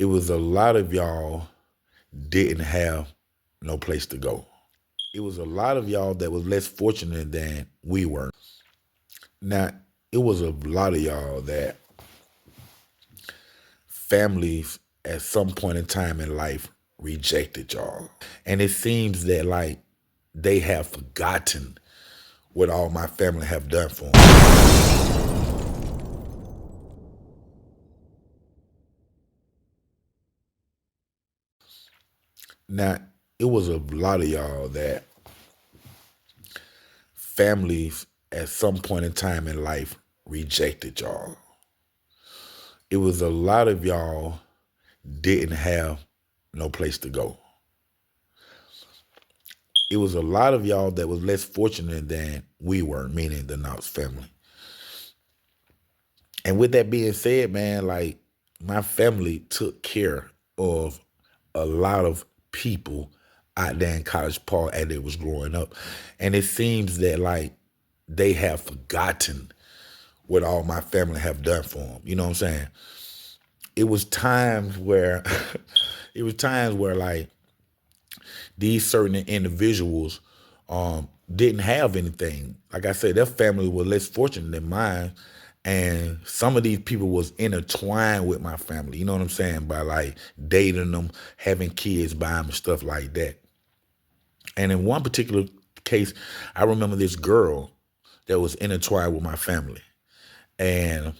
It was a lot of y'all didn't have no place to go. It was a lot of y'all that was less fortunate than we were. Now, it was a lot of y'all that families at some point in time in life rejected y'all. And it seems that like they have forgotten what all my family have done for them. Now, it was a lot of y'all that families at some point in time in life rejected y'all. It was a lot of y'all didn't have no place to go. It was a lot of y'all that was less fortunate than we were, meaning the Knox family. And with that being said, man, like my family took care of a lot of people out there in College Park as they was growing up. And it seems that like they have forgotten what all my family have done for them. You know what I'm saying? It was times where it was times where like these certain individuals didn't have anything. Like I said, their family was less fortunate than mine. And some of these people was intertwined with my family, you know what I'm saying? By like dating them, having kids by them and stuff like that. And in one particular case, I remember this girl that was intertwined with my family. And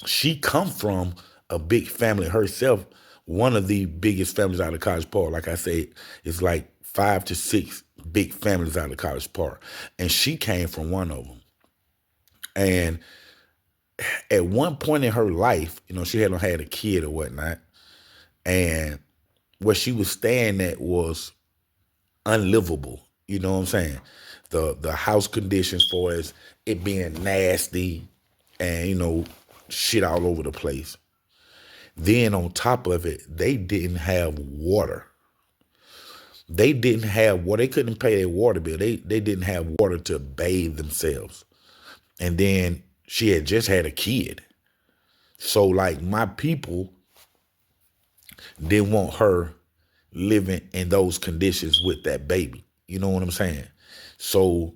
she come from a big family herself, one of the biggest families out of College Park. Like I said, it's like 5 to 6 big families out of College Park. And she came from one of them. And at one point in her life, you know, she hadn't had a kid or whatnot. And where she was staying at was unlivable. You know what I'm saying? The house conditions for as it being nasty and, you know, shit all over the place. Then on top of it, they didn't have water. They didn't have water. They couldn't pay their water bill. They didn't have water to bathe themselves. And then she had just had a kid. So like my people didn't want her living in those conditions with that baby. You know what I'm saying? So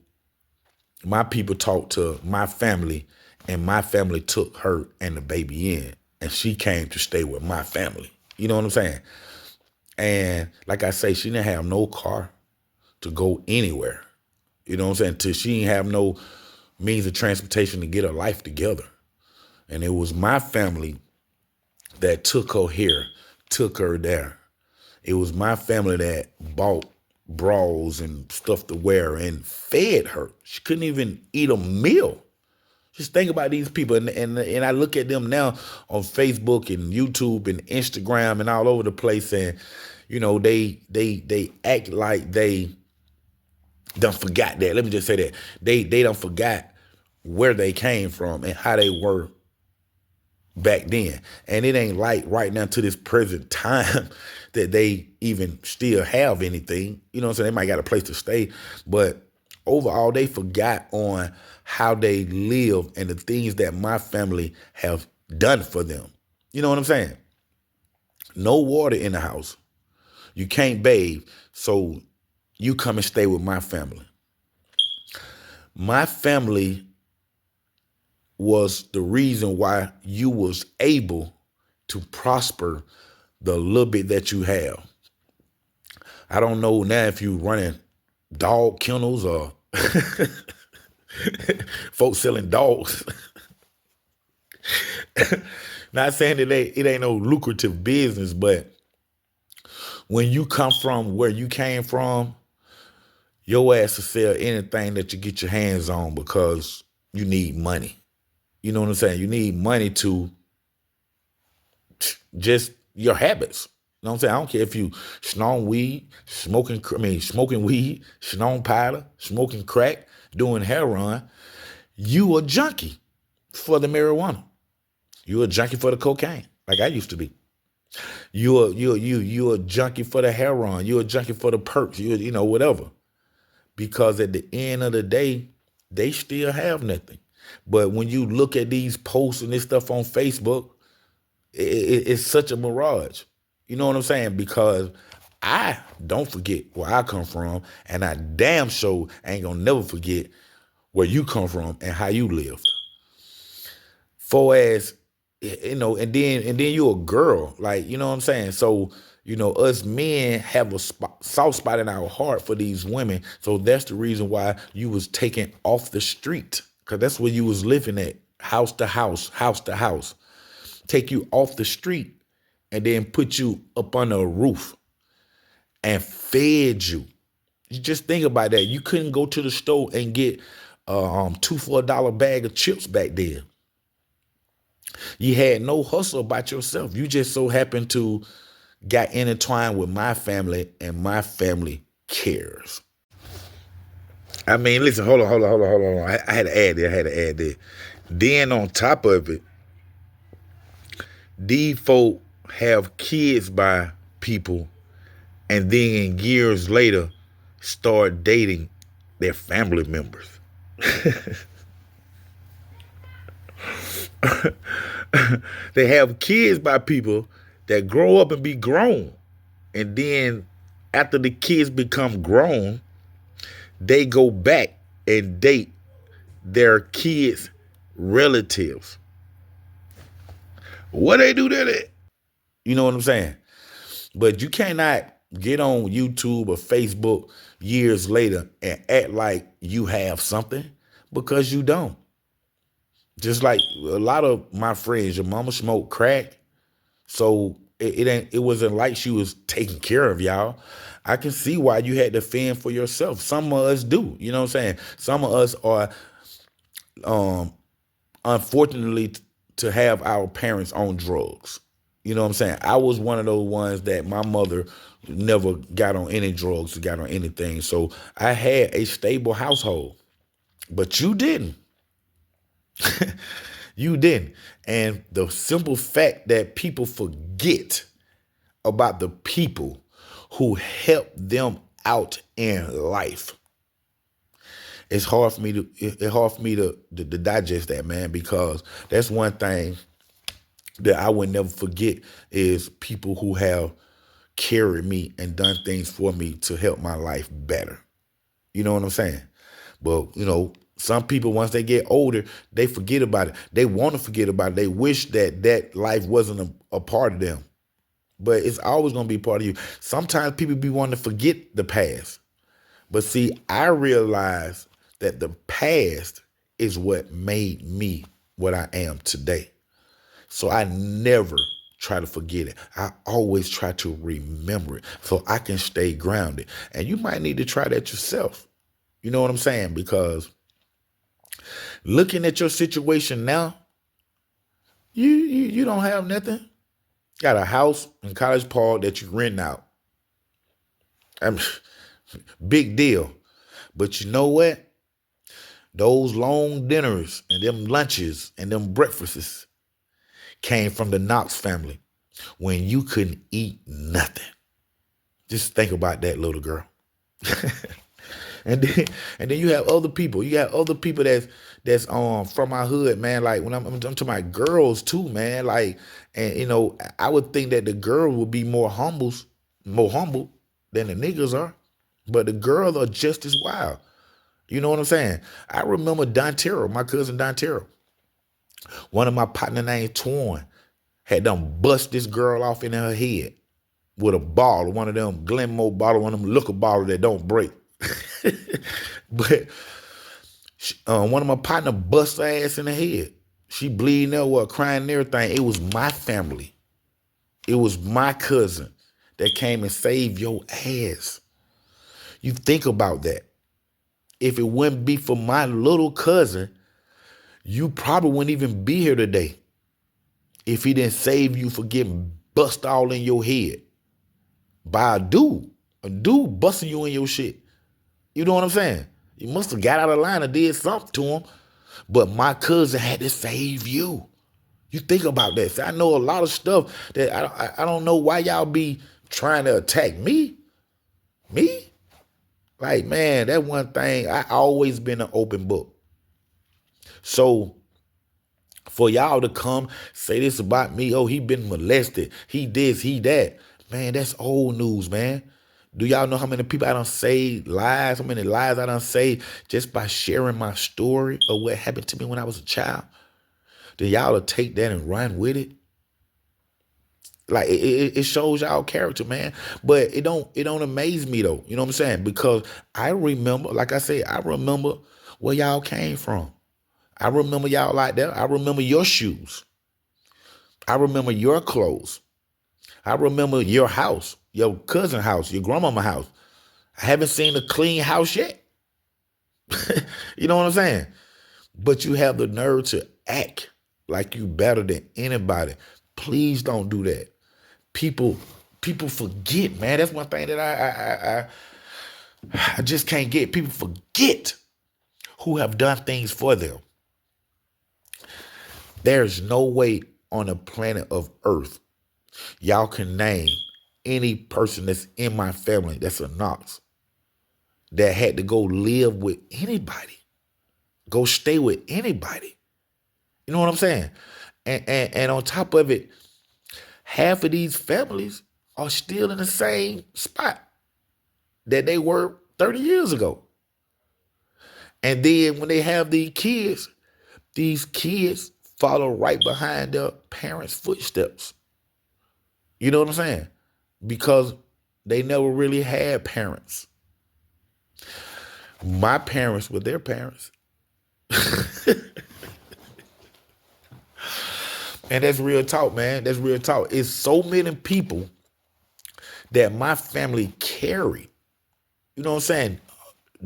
my people talked to my family, and my family took her and the baby in, and she came to stay with my family. You know what I'm saying? And like I say, she didn't have no car to go anywhere. You know what I'm saying? Till she didn't have no means of transportation to get her life together. And it was my family that took her here, took her there. It was my family that bought bras and stuff to wear and fed her. She couldn't even eat a meal. Just think about these people, and I look at them now on Facebook and YouTube and Instagram and all over the place, and you know they act like they done forgot that. Let me just say that they done forgot where they came from and how they were back then. And it ain't like right now to this present time that they even still have anything. You know what I'm saying? They might got a place to stay, but overall they forgot on how they live and the things that my family have done for them. You know what I'm saying? No water in the house. You can't bathe, so you come and stay with my family. My family was the reason why you was able to prosper the little bit that you have. I don't know now if you running dog kennels or folks selling dogs. Not saying that it ain't no lucrative business, but when you come from where you came from, your ass will sell anything that you get your hands on because you need money. You know what I'm saying? You need money to just your habits. You know what I'm saying? I don't care if you snorting weed, smoking weed, snorting powder, smoking crack, doing heroin. You a junkie for the marijuana. You a junkie for the cocaine, like I used to be. You a junkie for the heroin. You a junkie for the perks. You know whatever. Because at the end of the day, they still have nothing. But when you look at these posts and this stuff on Facebook, It's such a mirage. You know what I'm saying? Because I don't forget where I come from, and I damn sure ain't gonna never forget where you come from and how you lived. For as and then you a girl, like you know what I'm saying. So us men have a soft spot in our heart for these women. So that's the reason why you was taken off the street, because that's where you was living at, house to house, house to house. Take you off the street and then put you up under a roof and fed you. You just think about that. You couldn't go to the store and get two for $1 bag of chips back then. You had no hustle about yourself. You just so happened to got intertwined with my family, and my family cares. I mean, listen, hold on. I had to add that. I had to add that. Then on top of it, these folk have kids by people, and then years later start dating their family members. They have kids by people that grow up and be grown. And then after the kids become grown, they go back and date their kids' relatives. What they do that? You know what I'm saying? But you cannot get on YouTube or Facebook years later and act like you have something, because you don't. Just like a lot of my friends, your mama smoked crack, so it wasn't like she was taking care of y'all. I can see why you had to fend for yourself. Some of us do, you know what I'm saying? Some of us are um unfortunately to have our parents on drugs. You know what I'm saying? I was one of those ones that my mother never got on any drugs, got on anything. So I had a stable household, but you didn't. You didn't. And the simple fact that people forget about the people who helped them out in life. It's hard for me to digest that, man, because that's one thing that I would never forget is people who have carried me and done things for me to help my life better. You know what I'm saying? But some people, once they get older, they forget about it. They want to forget about it. They wish that life wasn't a part of them. But it's always going to be part of you. Sometimes people be wanting to forget the past. But see, I realize that the past is what made me what I am today. So I never try to forget it. I always try to remember it so I can stay grounded. And you might need to try that yourself. You know what I'm saying? Because looking at your situation now, you don't have nothing. Got a house in College Park that you rent out. I'm, big deal. But you know what? Those long dinners and them lunches and them breakfasts came from the Knox family when you couldn't eat nothing. Just think about that, little girl. And then you have other people. You got other people that's from our hood, man. Like when I'm to my girls too, man. Like, and I would think that the girl would be more humble than the niggas are, but the girls are just as wild. You know what I'm saying? I remember Don Terrell, my cousin Don Terrell. One of my partner named Twan had done bust this girl off in her head with a bottle, one of them Glenmore bottle, one of them liquor bottles that don't break. But one of my partner bust her ass in the head. She bleeding out, crying and everything. It was my family. It was my cousin that came and saved your ass. You think about that. If it wouldn't be for my little cousin, you probably wouldn't even be here today. If he didn't save you for getting bust all in your head by a dude busting you in your shit. You know what I'm saying? You must have got out of line and did something to him. But my cousin had to save you. You think about that. See, I know a lot of stuff that I don't know why y'all be trying to attack me. Me? Like, man, that one thing, I always been an open book. So For y'all to come say this about me, oh, he been molested, he this, he that. Man, that's old news, man. Do y'all know how many people I done say lies, how many lies I done say just by sharing my story of what happened to me when I was a child? Then y'all will take that and run with it? Like it shows y'all character, man. But it don't amaze me though. You know what I'm saying? Because I remember, like I said, I remember where y'all came from. I remember y'all like that. I remember your shoes. I remember your clothes. I remember your house, your cousin house, your grandmama house. I haven't seen a clean house yet. You know what I'm saying? But you have the nerve to act like you better than anybody. Please don't do that. People, people forget, man. That's one thing that I just can't get. People forget who have done things for them. There's no way on the planet of Earth y'all can name any person that's in my family that's a Knox that had to go live with anybody, go stay with anybody. You know what I'm saying? And on top of it, half of these families are still in the same spot that they were 30 years ago. And then when they have these kids follow right behind their parents' footsteps. You know what I'm saying? Because they never really had parents. My parents were their parents. And that's real talk, man. That's real talk. It's so many people that my family carry. You know what I'm saying?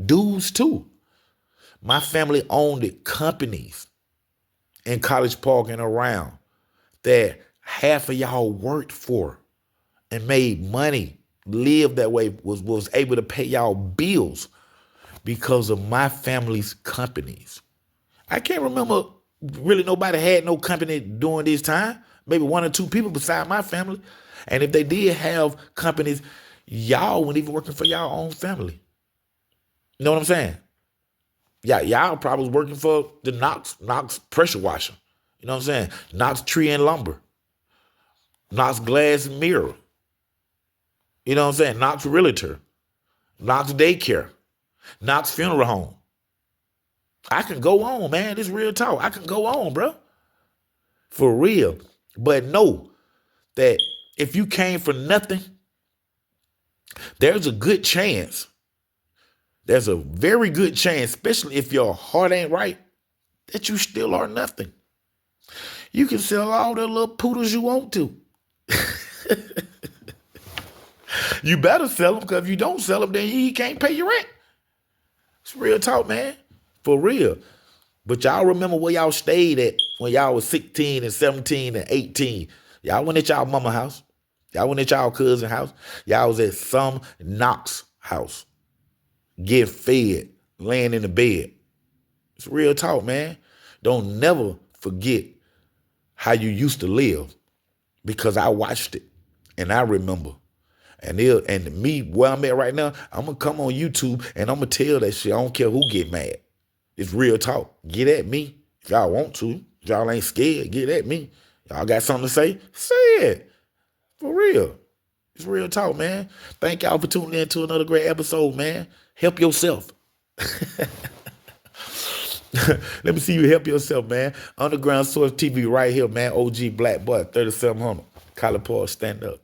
Dudes too. My family owned it, companies in College Park and around that half of y'all worked for and made money, lived that way, was able to pay y'all bills because of my family's companies. I can't remember really nobody had no company during this time. Maybe one or two people beside my family. And if they did have companies, y'all weren't even working for y'all own family. You know what I'm saying? Yeah, y'all probably was working for the Knox pressure washer. You know what I'm saying? Knox Tree and Lumber, Knox Glass and Mirror. You know what I'm saying? Knox Realtor, Knox Daycare, Knox Funeral Home. I can go on, man. This real talk. I can go on, bro. For real. But know that if you came for nothing, there's a good chance. There's a very good chance, especially if your heart ain't right, that you still are nothing. You can sell all the little poodles you want to. You better sell them, because if you don't sell them, then you can't pay your rent. It's real talk, man. For real. But y'all remember where y'all stayed at when y'all was 16 and 17 and 18. Y'all went at y'all mama house. Y'all went at y'all cousin house. Y'all was at some Knox house. Get fed, laying in the bed. It's real talk, man. Don't never forget how you used to live, because I watched it and I remember. And me, where I'm at right now, I'm going to come on YouTube and I'm going to tell that shit. I don't care who get mad. It's real talk. Get at me if y'all want to. If y'all ain't scared, get at me. Y'all got something to say? Say it. For real. It's real talk, man. Thank y'all for tuning in to another great episode, man. Help yourself. Let me see you help yourself, man. Underground Source TV right here, man. OG Black Boy, 3700. College Park, stand up.